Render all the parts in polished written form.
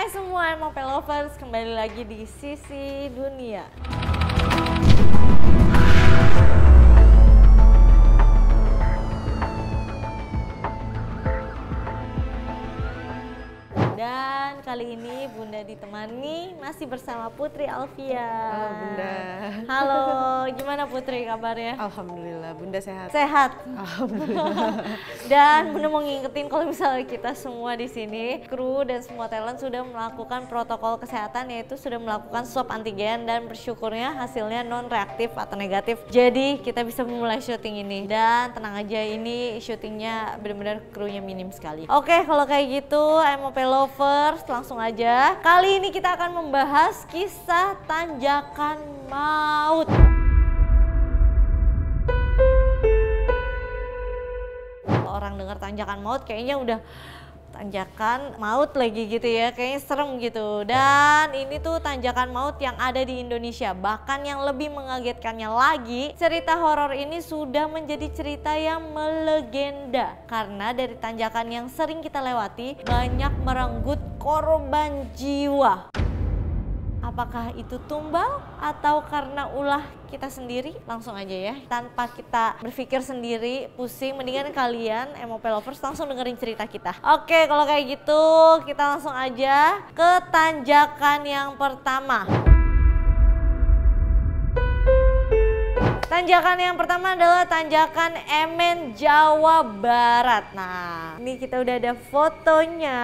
Hai semua MOP Lovers, kembali lagi di Sisi Dunia. Dan kali ini Bunda ditemani masih bersama Putri Alfia. Halo Bunda. Halo, gimana Putri kabarnya? Alhamdulillah, Bunda sehat. Sehat. Alhamdulillah. Dan Bunda mau ngingetin kalau misalnya kita semua di sini, kru dan semua talent sudah melakukan protokol kesehatan, yaitu sudah melakukan swab antigen dan bersyukurnya hasilnya non reaktif atau negatif. Jadi kita bisa memulai syuting ini dan tenang aja, ini syutingnya benar-benar krunya minim sekali. Oke, kalau kayak gitu MOP Lovers, langsung aja. Kali ini kita akan membahas kisah tanjakan maut. Kalau orang dengar tanjakan maut kayaknya udah tanjakan maut lagi gitu ya, kayaknya serem gitu. Dan ini tuh tanjakan maut yang ada di Indonesia. Bahkan yang lebih mengagetkannya lagi, cerita horor ini sudah menjadi cerita yang melegenda. Karena dari tanjakan yang sering kita lewati, banyak merenggut korban jiwa. Apakah itu tumbal atau karena ulah kita sendiri? Langsung aja ya, tanpa kita berpikir sendiri, pusing, mendingan kalian MOP Lovers langsung dengerin cerita kita. Oke, kalau kayak gitu kita langsung aja ke tanjakan yang pertama. Tanjakan yang pertama adalah tanjakan Emen, Jawa Barat. Nah, ini kita udah ada fotonya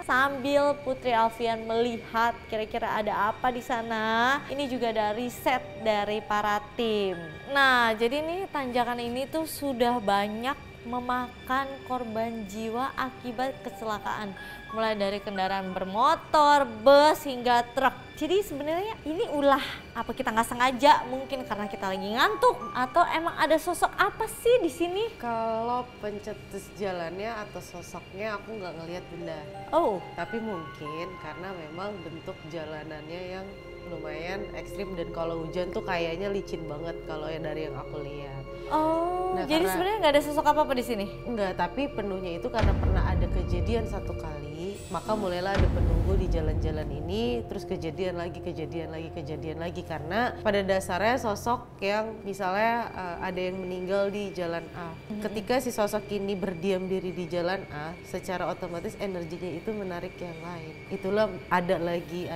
sambil Putri Alfian melihat kira-kira ada apa di sana. Ini juga ada riset dari para tim. Nah, jadi nih tanjakan ini tuh sudah banyak memakan korban jiwa akibat kecelakaan. Mulai dari kendaraan bermotor, bus, hingga truk. Jadi sebenarnya ini ulah apa kita nggak sengaja, mungkin karena kita lagi ngantuk, atau emang ada sosok apa sih di sini? Kalau pencetus jalannya atau sosoknya aku nggak ngelihat Bunda. Oh, Tapi mungkin karena memang bentuk jalanannya yang lumayan ekstrim dan kalau hujan tuh kayaknya licin banget kalau ya dari yang aku lihat. oh, Nah, jadi karena- sebenarnya nggak ada sosok apa-apa di sini? Enggak, tapi penuhnya itu karena pernah ada kejadian satu kali, maka mulailah ada penunggu di jalan-jalan ini, terus kejadian lagi karena pada dasarnya sosok yang misalnya ada yang meninggal di jalan A. Ketika si sosok ini berdiam diri di jalan A, secara otomatis energinya itu menarik yang lain. Itulah ada lagi.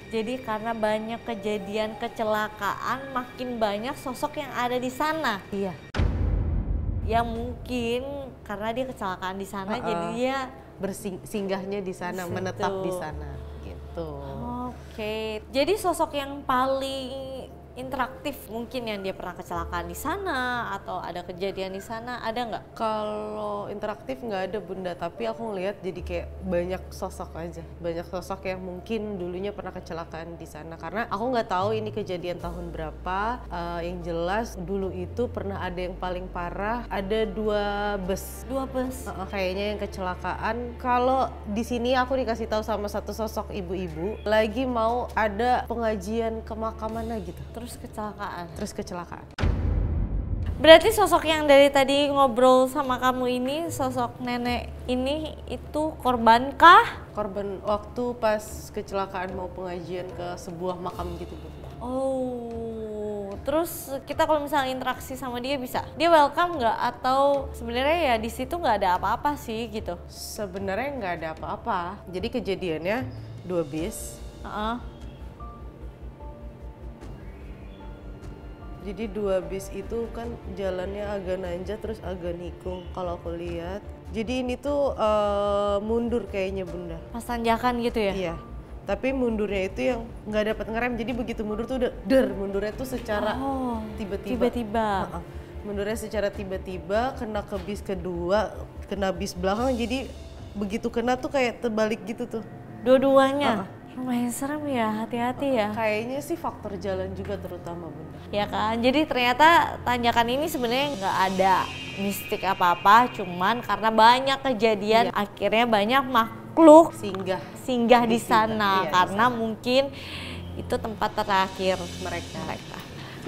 Jadi karena banyak kejadian kecelakaan, makin banyak sosok yang ada di sana. Iya. Yang mungkin karena dia kecelakaan di sana, jadi dia Bersinggahnya di sana, Di situ. menetap di sana gitu. Oke, jadi sosok yang paling interaktif mungkin yang dia pernah kecelakaan di sana atau ada kejadian di sana, ada nggak? Kalau interaktif nggak ada Bunda, tapi aku ngelihat jadi kayak banyak sosok aja, banyak sosok yang mungkin dulunya pernah kecelakaan di sana. Karena aku nggak tahu ini kejadian tahun berapa. Yang jelas dulu itu pernah ada yang paling parah, ada 2 bus. Dua bus. Kayaknya yang kecelakaan. Kalau di sini aku dikasih tahu sama satu sosok ibu-ibu lagi mau ada pengajian ke makam mana gitu. Terus kecelakaan. Terus kecelakaan. Berarti sosok yang dari tadi ngobrol sama kamu ini, sosok nenek ini itu korbankah? Korban waktu pas kecelakaan mau pengajian ke sebuah makam gitu Bu. Oh, terus kita kalau misalnya interaksi sama dia bisa? Dia welcome nggak? Atau sebenarnya ya di situ nggak ada apa-apa sih gitu? Sebenarnya nggak ada apa-apa. Jadi kejadiannya 2 bis. Heeh. Jadi 2 bis itu kan jalannya agak nanjak terus agak nikung kalau aku lihat. Jadi ini tuh mundur kayaknya Bunda. Pas tanjakan gitu ya? Iya. Tapi mundurnya itu yang nggak dapat ngerem. Jadi begitu mundur tuh udah mundurnya tuh secara Oh, tiba-tiba. tiba-tiba. Mundurnya secara tiba-tiba, kena ke bis kedua, kena bis belakang. Jadi begitu kena tuh kayak terbalik gitu tuh. Dua-duanya? Lumayan serem ya, hati-hati ya. Kayaknya sih faktor jalan juga terutama Bunda. Ya kan, jadi ternyata tanjakan ini sebenarnya nggak ada mistik apa-apa, cuman karena banyak kejadian akhirnya banyak makhluk singgah di sana, Iya, karena mungkin itu tempat terakhir mereka.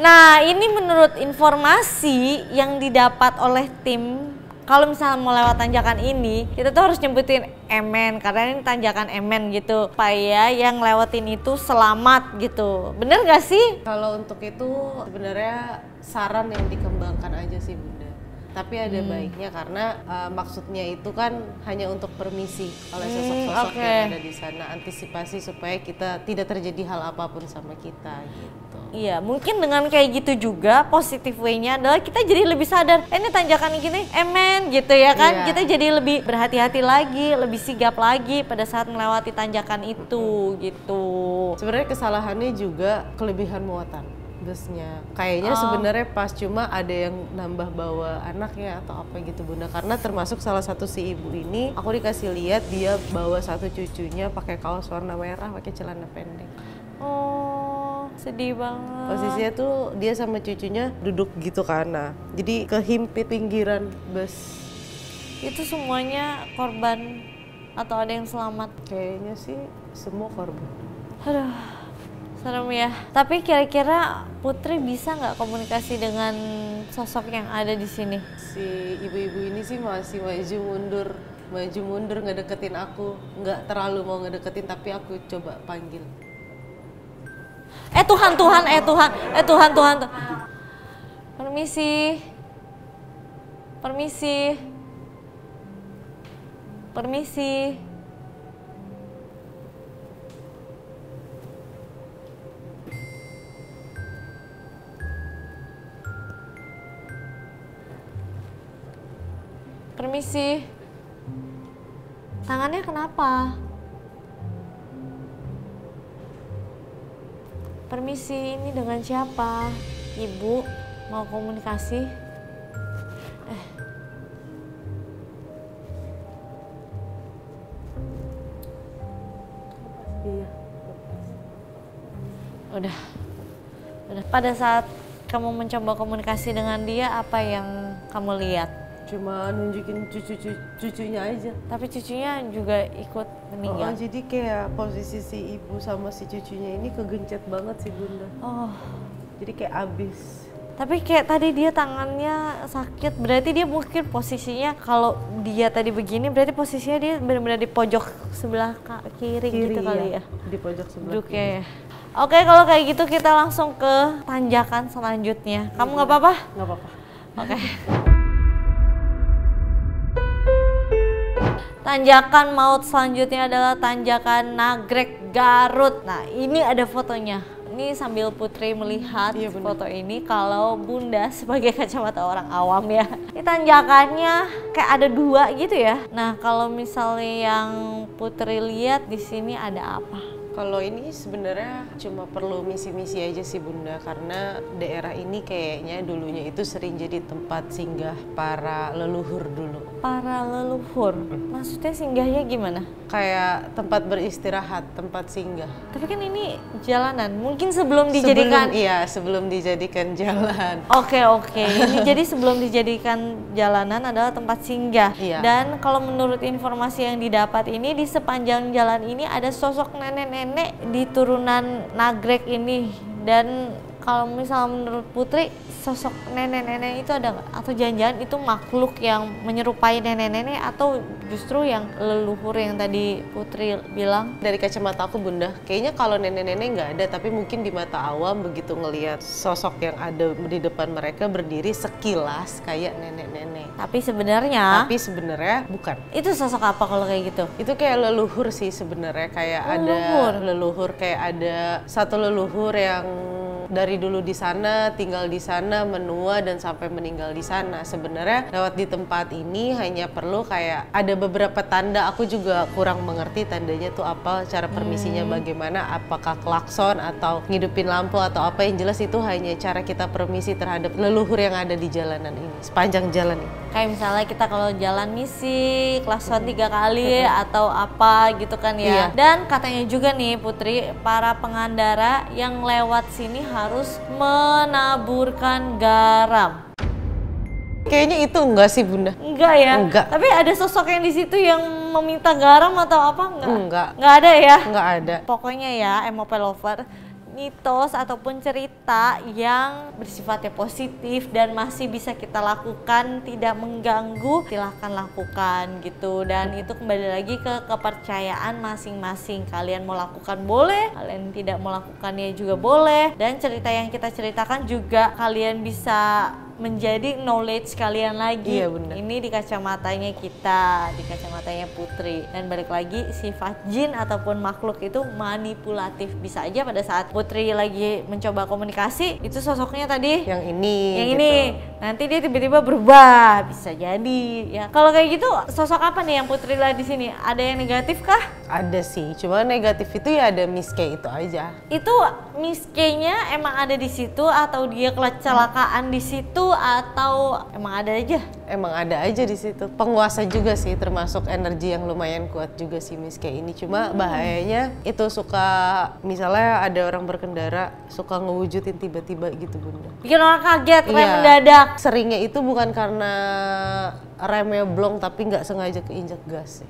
Nah, ini menurut informasi yang didapat oleh tim kalau misalnya mau lewat tanjakan ini, kita tuh harus nyebutin emen karena ini tanjakan emen gitu, supaya yang lewatin itu selamat gitu. Bener gak sih? Kalau untuk itu sebenarnya saran yang dikembangkan aja sih Bunda. Tapi ada baiknya karena maksudnya itu kan hanya untuk permisi oleh sosok-sosok yang ada di sana, antisipasi supaya kita tidak terjadi hal apapun sama kita gitu. Iya, mungkin dengan kayak gitu juga positive way-nya adalah kita jadi lebih sadar, ini tanjakan gini, emen gitu ya kan. Iya. Kita jadi lebih berhati-hati lagi, lebih sigap lagi pada saat melewati tanjakan itu gitu. Sebenarnya kesalahannya juga kelebihan muatan busnya. Kayaknya sebenarnya pas, cuma ada yang nambah bawa anaknya atau apa gitu Bunda. Karena termasuk salah satu si ibu ini, aku dikasih lihat dia bawa satu cucunya pakai kaos warna merah, pakai celana pendek. Oh, sedih banget. Posisinya tuh dia sama cucunya duduk gitu karena jadi kehimpit pinggiran bus. Itu semuanya korban atau ada yang selamat? Kayaknya sih semua korban. Aduh, serem ya. Tapi kira-kira Putri bisa nggak komunikasi dengan sosok yang ada di sini? Si ibu-ibu ini sih masih maju mundur ngedeketin aku. Nggak terlalu mau ngedeketin, tapi aku coba panggil. Tuhan. Permisi. Permisi. Tangannya kenapa? Permisi, ini dengan siapa? Ibu, mau komunikasi? Iya. Udah. Pada saat kamu mencoba komunikasi dengan dia, apa yang kamu lihat? Cuma nunjukin cucunya aja. Tapi cucunya juga ikut meninggal. Oh, jadi kayak posisi si ibu sama si cucunya ini kegencet banget sih Bunda. Oh, Jadi kayak abis. tapi kayak tadi dia tangannya sakit, berarti dia mungkin posisinya kalau dia tadi begini, berarti posisinya dia benar-benar di pojok sebelah kiri gitu kali ya. Di pojok sebelah Duduknya ya. Oke, kalau kayak gitu kita langsung ke tanjakan selanjutnya. Kamu nggak apa-apa? Nggak apa-apa. Oke. Tanjakan maut selanjutnya adalah tanjakan Nagrek Garut. Nah, ini ada fotonya. Ini sambil Putri melihat foto ini, kalau Bunda sebagai kacamata orang awam ya. Ini tanjakannya kayak ada dua gitu ya. Nah, kalau misalnya yang Putri lihat di sini ada apa? Kalau ini sebenarnya cuma perlu misi-misi aja sih Bunda, karena daerah ini kayaknya dulunya itu sering jadi tempat singgah para leluhur dulu. Para leluhur? Maksudnya singgahnya gimana? Kayak tempat beristirahat, tempat singgah. Tapi kan ini jalanan, mungkin sebelum dijadikan... Sebelum dijadikan jalan. Oke. Ini jadi sebelum dijadikan jalanan adalah tempat singgah. Iya. Dan kalau menurut informasi yang didapat ini, di sepanjang jalan ini ada sosok nenek-nenek di turunan Nagrek ini. Dan kalau misalnya menurut Putri, sosok nenek-nenek itu ada nggak? Atau jangan-jangan itu makhluk yang menyerupai nenek-nenek, atau justru yang leluhur yang tadi Putri bilang? Dari kacamata aku Bunda, kayaknya kalau nenek-nenek nggak ada, tapi mungkin di mata awam begitu ngelihat sosok yang ada di depan mereka berdiri sekilas kayak nenek-nenek. Tapi sebenarnya Bukan. itu sosok apa kalau kayak gitu? Itu kayak leluhur sih sebenarnya, kayak ada leluhur, kayak ada satu leluhur yang dari dulu di sana, tinggal di sana, menua dan sampai meninggal di sana. Sebenarnya lewat di tempat ini hanya perlu kayak ada beberapa tanda, aku juga kurang mengerti tandanya tuh apa, cara permisinya bagaimana, apakah klakson atau ngidupin lampu atau apa, yang jelas itu hanya cara kita permisi terhadap leluhur yang ada di jalanan ini, sepanjang jalan ini. Kayak misalnya kita kalau jalan misi, klakson 3 kali atau apa gitu kan ya. Iya. Dan katanya juga nih Putri, para pengendara yang lewat sini harus menaburkan garam. Kayaknya itu enggak sih Bunda? Enggak ya? Enggak. Tapi ada sosok yang di situ yang meminta garam atau apa enggak? Enggak. Enggak ada ya? Enggak ada. Pokoknya ya, MOP Lover, mitos ataupun cerita yang bersifatnya positif dan masih bisa kita lakukan, tidak mengganggu, silahkan lakukan gitu. Dan itu kembali lagi ke kepercayaan masing-masing. Kalian mau lakukan boleh, kalian tidak mau lakukannya juga boleh. Dan cerita yang kita ceritakan juga kalian bisa menjadi knowledge kalian lagi. Iya, bener. Ini di kacamatanya kita, di kacamatanya Putri. Dan balik lagi, sifat jin ataupun makhluk itu manipulatif. Bisa aja pada saat Putri lagi mencoba komunikasi, itu sosoknya tadi Yang ini. yang gitu. ini, nanti dia tiba-tiba berubah, bisa jadi ya. Kalau kayak gitu, sosok apa nih yang Putri lihat di sini? Ada yang negatif kah? Ada sih, cuma negatif itu ya ada Miss K itu aja. Itu Miss K-nya emang ada di situ atau dia kecelakaan di situ atau emang ada aja? Emang ada aja di situ. Penguasa juga sih, termasuk energi yang lumayan kuat juga sih Miss K ini. Cuma bahayanya itu suka, misalnya ada orang berkendara suka ngewujudin tiba-tiba gitu Bunda. Bikin orang kaget, rem Iya. mendadak. Seringnya itu bukan karena remnya blong tapi nggak sengaja keinjak gas sih.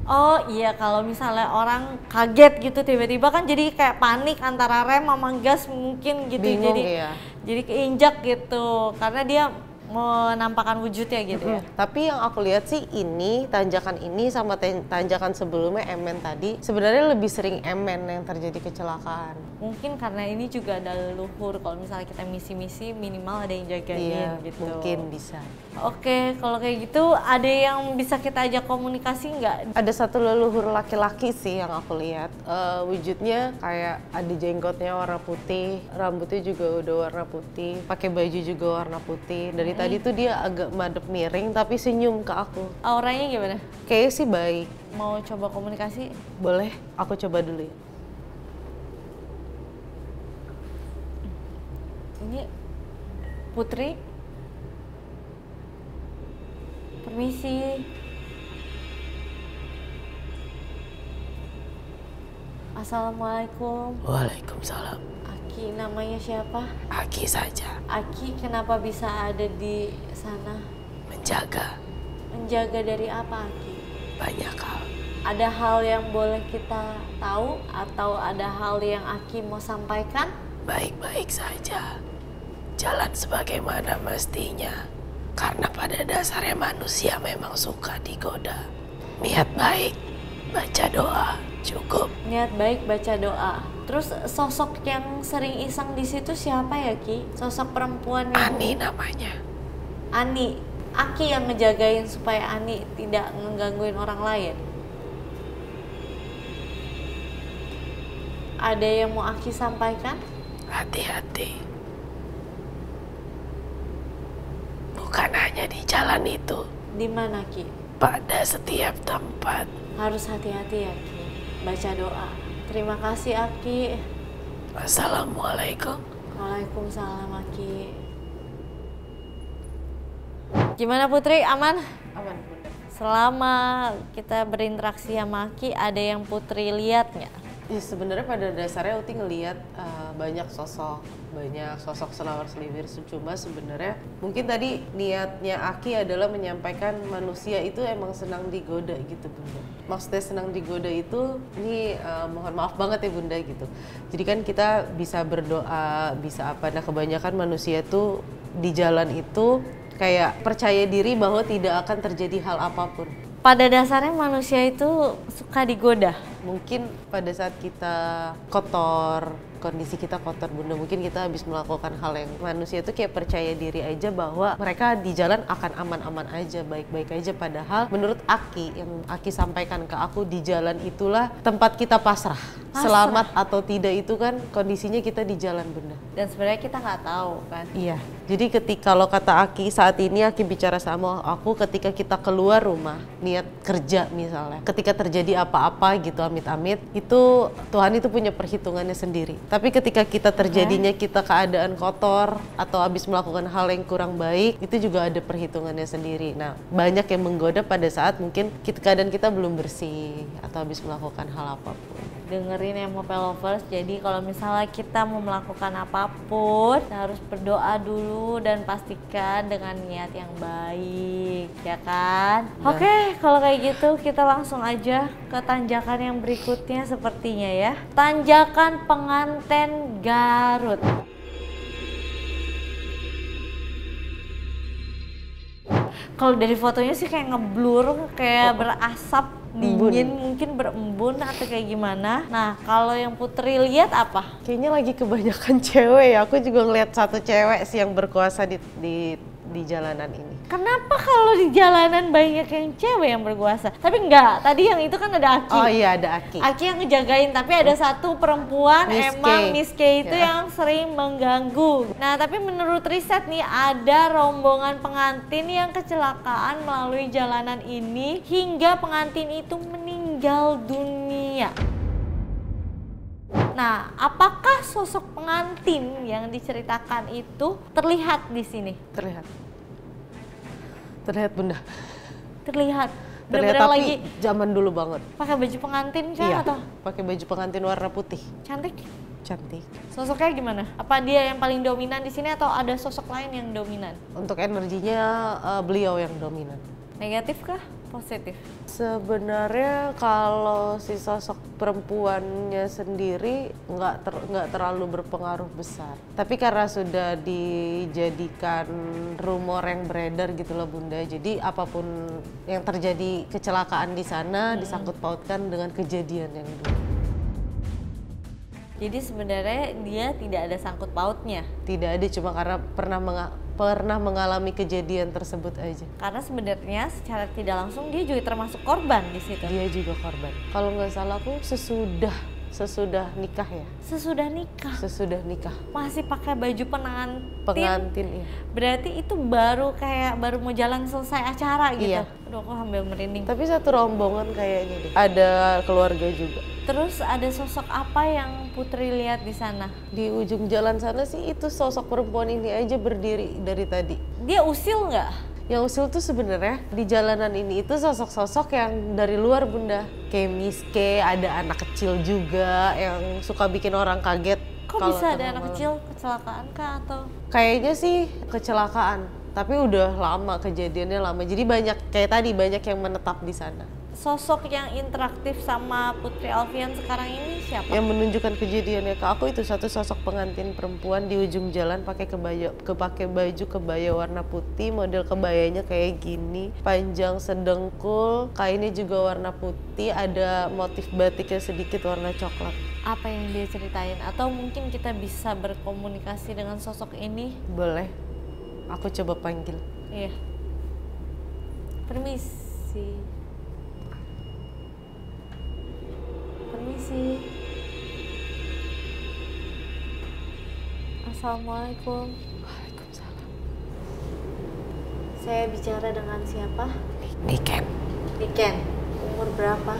Oh iya, kalau misalnya orang kaget gitu tiba-tiba kan jadi kayak panik antara rem sama gas mungkin gitu. Bingung, jadi iya. jadi keinjak gitu karena dia menampakkan wujudnya gitu ya. Tapi yang aku lihat sih ini tanjakan ini sama tanjakan sebelumnya MN tadi sebenarnya lebih sering MN yang terjadi kecelakaan. Mungkin karena ini juga ada leluhur, kalau misalnya kita misi-misi minimal ada yang jagain Iya, gitu. mungkin bisa. Oke, kalau kayak gitu ada yang bisa kita ajak komunikasi nggak? Ada satu leluhur laki-laki sih yang aku lihat. Wujudnya kayak ada jenggotnya warna putih, rambutnya juga udah warna putih, pakai baju juga warna putih. Dari tadi tuh dia agak madep miring tapi senyum ke aku. Auranya gimana? Kayaknya sih baik. Mau coba komunikasi? Boleh? Aku coba dulu ya. Ini Putri. Permisi. Assalamualaikum. Waalaikumsalam. Aki, namanya siapa? Aki saja Aki, kenapa bisa ada di sana? menjaga Menjaga dari apa, Aki? banyak hal. Ada hal yang boleh kita tahu atau ada hal yang Aki mau sampaikan? Baik-baik saja. Jalan sebagaimana mestinya. Karena pada dasarnya manusia memang suka digoda. Niat baik, baca doa, cukup. Niat baik, baca doa. Terus sosok yang sering iseng di situ siapa ya, Ki? Sosok perempuan yang Ani namanya. Ani. Aki yang ngejagain supaya Ani tidak ngegangguin orang lain. Ada yang mau Aki sampaikan? Hati-hati. Bukan hanya di jalan itu, Di mana, Ki? pada setiap tempat. Harus hati-hati ya, Ki. Baca doa. Terima kasih, Aki. Assalamualaikum. Waalaikumsalam, Aki. Gimana Putri, aman? Aman Bunda. Selama kita berinteraksi sama Aki, ada yang Putri lihat nggak? Ya, sebenarnya pada dasarnya Uti ngelihat banyak sosok Selawar Seliwir. Cuma sebenarnya mungkin tadi niatnya Aki adalah menyampaikan manusia itu emang senang digoda gitu Bunda. Maksudnya senang digoda itu ini mohon maaf banget ya Bunda gitu. Jadi kan kita bisa berdoa, bisa apa. Nah kebanyakan manusia tuh di jalan itu kayak percaya diri bahwa tidak akan terjadi hal apapun. Pada dasarnya manusia itu suka digoda. Mungkin pada saat kita kotor, kondisi kita kotor Bunda, mungkin kita habis melakukan hal yang manusia itu kayak percaya diri aja bahwa mereka di jalan akan aman-aman aja, baik-baik aja. Padahal menurut Aki, yang Aki sampaikan ke aku, di jalan itulah tempat kita pasrah. Selamat atau tidak itu kan kondisinya kita di jalan Bunda. Dan sebenarnya kita nggak tahu kan. Iya, jadi ketika kalau kata Aki saat ini Aki bicara sama aku ketika kita keluar rumah, niat kerja misalnya, ketika terjadi apa-apa gitu amit-amit, itu Tuhan itu punya perhitungannya sendiri. Tapi ketika kita terjadinya kita keadaan kotor atau habis melakukan hal yang kurang baik, itu juga ada perhitungannya sendiri. Nah, banyak yang menggoda pada saat mungkin keadaan kita belum bersih atau habis melakukan hal apapun. dengerin ya Mope Lovers. Jadi kalau misalnya kita mau melakukan apapun, kita harus berdoa dulu dan pastikan dengan niat yang baik, ya kan? Oke, kalau kayak gitu kita langsung aja ke tanjakan yang berikutnya sepertinya ya. Tanjakan Penganten Garut. Kalau dari fotonya sih kayak ngeblur, kayak berasap, dingin, mungkin berembun atau kayak gimana. Nah, kalau yang Putri lihat apa? Kayaknya lagi kebanyakan cewek ya. Aku juga ngeliat satu cewek sih yang berkuasa di jalanan ini. Kenapa kalau di jalanan banyak yang cewek yang berkuasa? Tapi enggak, tadi yang itu kan ada Aki. Oh iya, ada Aki. Aki yang ngejagain, tapi ada satu perempuan Miss emang K. Miss K itu Ya. yang sering mengganggu. Nah, tapi menurut riset nih ada rombongan pengantin yang kecelakaan melalui jalanan ini hingga pengantin itu meninggal dunia. Nah, apakah sosok pengantin yang diceritakan itu terlihat di sini? Terlihat Bunda. Terlihat. Terlihat Bener-bener tapi lagi zaman dulu banget. pakai baju pengantin kah Iya, atau pakai baju pengantin warna putih. cantik? Cantik. Sosoknya gimana? Apa dia yang paling dominan di sini atau ada sosok lain yang dominan? Untuk energinya beliau yang dominan. Negatif kah? Positif? Sebenarnya kalau si sosok perempuannya sendiri nggak terlalu berpengaruh besar. Tapi karena sudah dijadikan rumor yang beredar gitu loh Bunda. Jadi apapun yang terjadi kecelakaan di sana disangkut pautkan dengan kejadian yang dulu. Jadi sebenarnya dia tidak ada sangkut pautnya. Tidak ada, cuma karena pernah mengalami kejadian tersebut aja. Karena sebenarnya secara tidak langsung dia juga termasuk korban di situ. Dia juga korban. Kalau nggak salah aku sesudah nikah ya. Sesudah nikah Sesudah nikah. masih pakai baju Pengantin ya. Berarti itu baru mau jalan selesai acara gitu. Iya. Aduh, aku sambil merinding. Tapi satu rombongan kayaknya deh. Ada keluarga juga. Terus ada sosok apa yang Putri lihat di sana? Di ujung jalan sana sih itu sosok perempuan ini aja berdiri dari tadi. Dia usil nggak? Yang usil tuh sebenarnya di jalanan ini itu sosok-sosok yang dari luar Bunda. Kayak Miss K, ada anak kecil juga yang suka bikin orang kaget. Kok kalau bisa ada tengah anak malam. kecil kecelakaan kah atau? Kayaknya sih kecelakaan, tapi udah lama kejadiannya lama. Jadi banyak yang menetap di sana. Sosok yang interaktif sama Putri Alfian sekarang ini siapa? Yang menunjukkan kejadiannya ke aku itu satu sosok pengantin perempuan di ujung jalan pakai baju kebaya warna putih, model kebayanya kayak gini, panjang sedengkul, kainnya juga warna putih, ada motif batiknya sedikit warna coklat. Apa yang dia ceritain? Atau mungkin kita bisa berkomunikasi dengan sosok ini? Boleh? Aku coba panggil. Iya. Permisi. Assalamualaikum. Waalaikumsalam. Saya bicara dengan siapa? Niken, Niken. Umur berapa?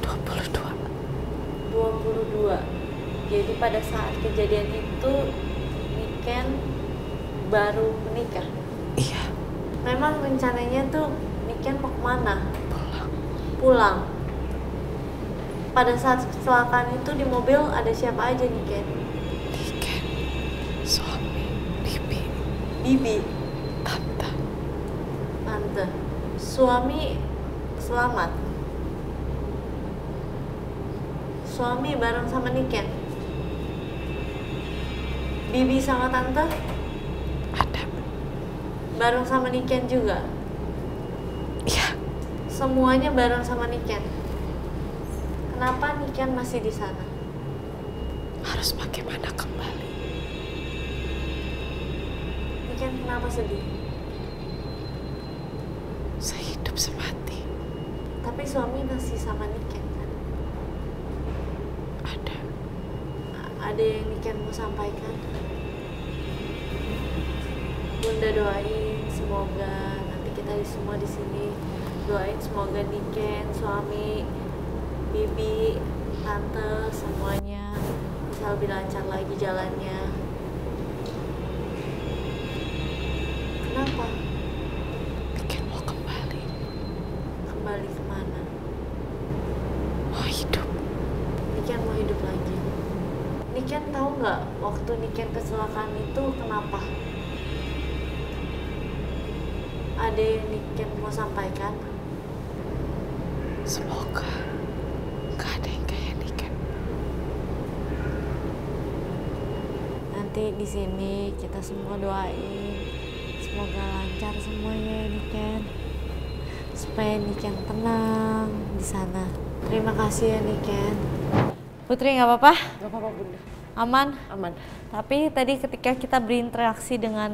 22. 22. Jadi pada saat kejadian itu Niken baru menikah. Iya, Memang rencananya tuh Niken mau kemana? pulang. Pulang. Pada saat kecelakaan itu di mobil ada siapa aja Niken? Niken, suami, bibi, Bibi, tante. tante. Suami selamat. Suami bareng sama Niken. Bibi sama tante Ada. bareng sama Niken juga. Iya, Semuanya bareng sama Niken. Kenapa Niken masih di sana? harus bagaimana kembali? Niken kenapa sedih? Sehidup semati. Tapi suami masih sama Niken kan? Ada. Ada yang Niken mau sampaikan? Bunda doain semoga nanti kita semua di sini doain semoga Niken, suami, bibi, tante semuanya bisa lebih lancar lagi jalannya. Kenapa? Niken mau kembali. Kembali kemana? Mau hidup. Niken mau Niken tahu nggak waktu Niken kecelakaan itu kenapa? Ada yang Niken mau sampaikan? Semoga gak ada yang kayak Niken. Nanti di sini kita semua doain semoga lancar semuanya ya Niken, supaya Niken tenang di sana. Terima kasih ya Niken. Putri nggak apa-apa? Gak apa-apa Bunda. Aman? Aman. Tapi tadi ketika kita berinteraksi dengan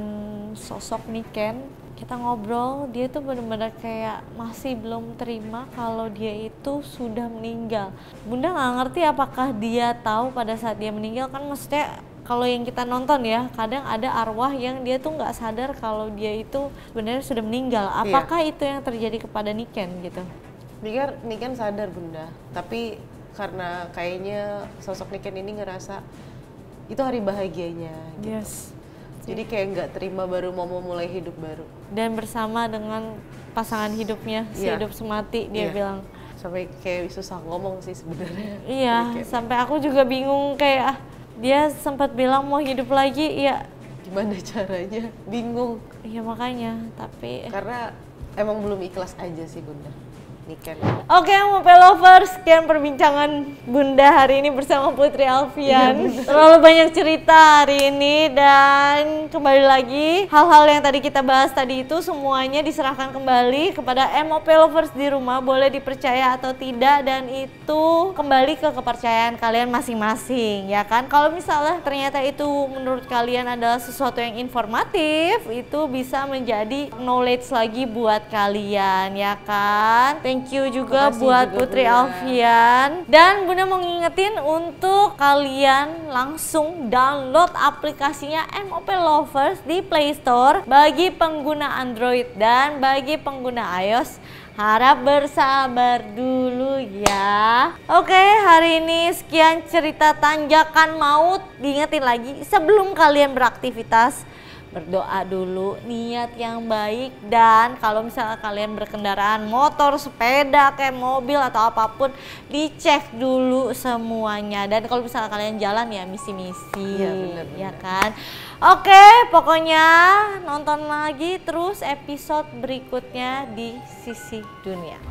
sosok Niken, kita ngobrol, dia tuh benar-benar kayak masih belum terima kalau dia itu sudah meninggal. Bunda nggak ngerti apakah dia tahu pada saat dia meninggal, kan maksudnya kalau yang kita nonton ya, kadang ada arwah yang dia tuh nggak sadar kalau dia itu sebenarnya sudah meninggal. Apakah itu yang terjadi kepada Niken gitu? Niken sadar Bunda, tapi karena kayaknya sosok Niken ini ngerasa itu hari bahagianya. Gitu. Yes. Jadi kayak nggak terima baru mau memulai hidup baru. Dan bersama dengan pasangan hidupnya, sehidup semati dia bilang. Sampai kayak susah ngomong sih sebenarnya. Iya, sampai aku juga bingung kayak dia sempat bilang mau hidup lagi, ya Gimana caranya? Bingung. iya makanya, tapi Karena emang belum ikhlas aja sih Bunda. Niken. oke, Mope Lovers, sekian perbincangan Bunda hari ini bersama Putri Alfian. Terlalu banyak cerita hari ini, dan kembali lagi hal-hal yang tadi kita bahas tadi itu semuanya diserahkan kembali kepada MOP Lovers di rumah, boleh dipercaya atau tidak, dan itu kembali ke kepercayaan kalian masing-masing ya kan. Kalau misalnya ternyata itu menurut kalian adalah sesuatu yang informatif, itu bisa menjadi knowledge lagi buat kalian ya kan. Thank you juga Makasih buat juga, Putri Bunda. Alfian. Dan Bunda mau ngingetin untuk kalian langsung download aplikasinya MOP Lovers di Play Store bagi pengguna Android, dan bagi pengguna iOS harap bersabar dulu ya. Oke, hari ini sekian cerita tanjakan maut. Diingetin lagi sebelum kalian beraktivitas, berdoa dulu, niat yang baik, dan kalau misalnya kalian berkendaraan motor, sepeda, kayak mobil atau apapun, dicek dulu semuanya. Dan kalau misalnya kalian jalan ya misi-misi, Iya, benar-benar. ya kan. Oke, pokoknya nonton lagi terus episode berikutnya di Sisi Dunia.